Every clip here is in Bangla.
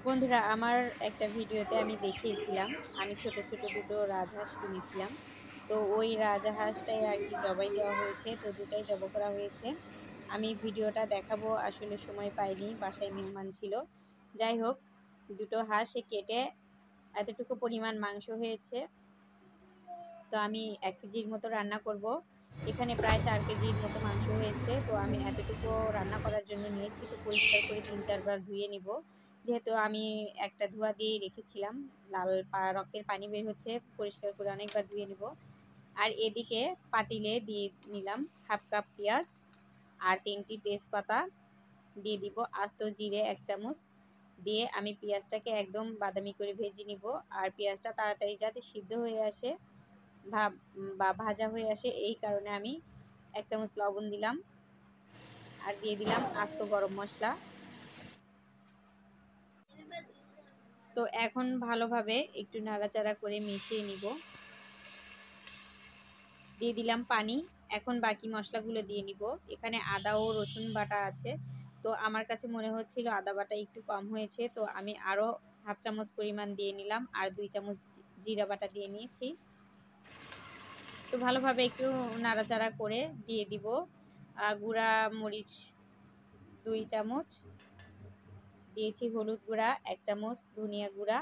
বন্ধুরা, আমার একটা ভিডিওতে আমি দেখিয়েছিলাম আমি ছোট ছোট দুটো রাজহাঁস কিনেছিলাম। তো ওই রাজহাঁসটাই আর কি জবাই দেওয়া হয়েছে, তো দুটাই জবাই করা হয়েছে। আমি ভিডিওটা দেখাবো, আসলে সময় পাইনি, বাসায় মেহমান ছিল। যাই হোক, দুটো হাঁস কেটে এতটুকু পরিমাণ মাংস হয়েছে। তো আমি 1 কেজির মতো রান্না করব। এখানে প্রায় 4 কেজির মতো মাংস হয়েছে। তো আমি এতটুকু রান্না করার জন্য নিয়েছি, তো পরিষ্কার করে 3-4 বার ধুয়ে নিব। যেহেতু আমি একটা ধোয়া দিয়েই রেখেছিলাম, লাল রক্তের পানি বের হচ্ছে, পরিষ্কার করে অনেকবার ধুয়ে নিব। আর এদিকে পাতিলে দিয়ে নিলাম 1/2 কাপ পেঁয়াজ আর 3টি তেজপাতা, দিয়ে দিব আস্ত জিরে 1 চামচ। দিয়ে আমি পেঁয়াজটাকে একদম বাদামি করে ভেজে নিব। আর পেঁয়াজটা তাড়াতাড়ি যাতে সিদ্ধ হয়ে আসে বা ভাজা হয়ে আসে, এই কারণে আমি 1 চামচ লবণ দিলাম। আর দিয়ে দিলাম আস্ত গরম মশলা। তো এখন ভালোভাবে একটু নাড়াচাড়া করে মিশিয়ে নিব। দিয়ে দিলাম পানি। এখন বাকি মশলাগুলো দিয়ে নিব। এখানে আদা ও রসুন বাটা আছে, তো আমার কাছে মনে হচ্ছিল আদা বাটা একটু কম হয়েছে, তো আমি আরও 1/2 চামচ পরিমাণ দিয়ে নিলাম। আর 2 চামচ জিরা বাটা দিয়ে নিয়েছি। তো ভালোভাবে একটু নাড়াচাড়া করে দিয়ে দিব গুঁড়া মরিচ 2 চামচ, দিয়েছি হলুদ গুঁড়া 1 চামচ, ধনিয়া গুঁড়া।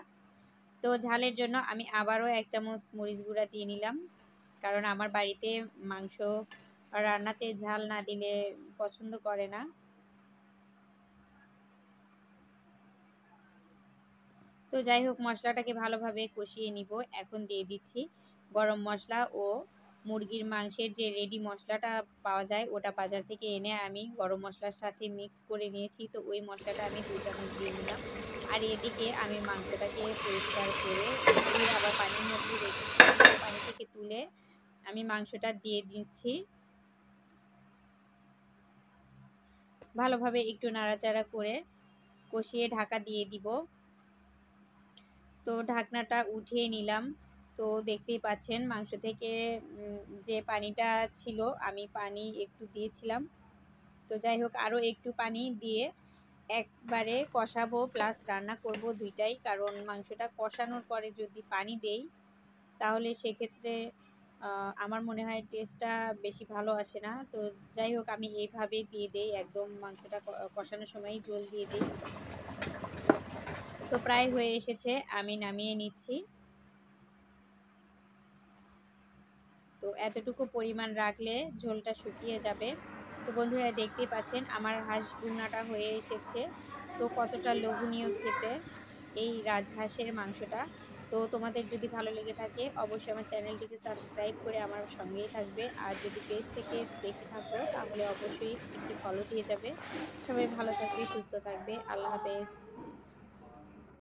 তো ঝালের জন্য আমি আবারও 1 চামচ মরিচ গুঁড়া দিয়ে নিলাম, কারণ আমার বাড়িতে মাংস রান্নাতে ঝাল না দিলে পছন্দ করে না। তো যাই হোক, মশলাটাকে ভালোভাবে কষিয়ে নিব। এখন দিয়ে দিচ্ছি গরম মশলা ও মুরগির মাংসের যে রেডি মশলাটা পাওয়া যায়, ওটা বাজার থেকে এনে আমি গরম মশলার সাথে মিক্স করে নিয়েছি। তো ওই মশলাটা আমি 2 চামচ দিয়ে নিলাম। আর এদিকে আমি মাংসটাকে পরিষ্কার করে একটু আবার পানির মধ্যে রেখেছিলাম, তো পানি থেকে তুলে আমি মাংসটা দিয়ে দিচ্ছি। ভালোভাবে একটু নাড়াচাড়া করে কষিয়ে ঢাকা দিয়ে দিব। তো ঢাকনাটা উঠিয়ে নিলাম। তো দেখতেই পাচ্ছেন মাংস থেকে যে পানিটা ছিল, আমি পানি একটু দিয়েছিলাম। তো যাই হোক, আরও একটু পানি দিয়ে একবারে কষাবো প্লাস রান্না করব দুইটাই, কারণ মাংসটা কষানোর পরে যদি পানি দেই তাহলে সেক্ষেত্রে আমার মনে হয় টেস্টটা বেশি ভালো আসে না। তো যাই হোক, আমি এইভাবে দিয়ে দেই, একদম মাংসটা কষানোর সময়ই জল দিয়ে দিই। তো প্রায় হয়ে এসেছে, আমি নামিয়ে নিচ্ছি। তো এতটুকু পরিমাণ রাখলে ঝোলটা শুকিয়ে যাবে। তো বন্ধুরা, দেখতেই পাচ্ছেন আমার হাঁস ভুনাটা হয়ে এসেছে। তো কতটা লোভনীয় খেতে এই রাজহাঁসের মাংসটা। তো তোমাদের যদি ভালো লেগে থাকে অবশ্যই আমার চ্যানেলটিকে সাবস্ক্রাইব করে আমার সঙ্গেই থাকবে। আর যদি পেজ থেকে দেখে থাকো তাহলে অবশ্যই একটি ফলো দিয়ে যাবে। সবাই ভালো থাকবে, সুস্থ থাকবে। আল্লাহ হাফেজ।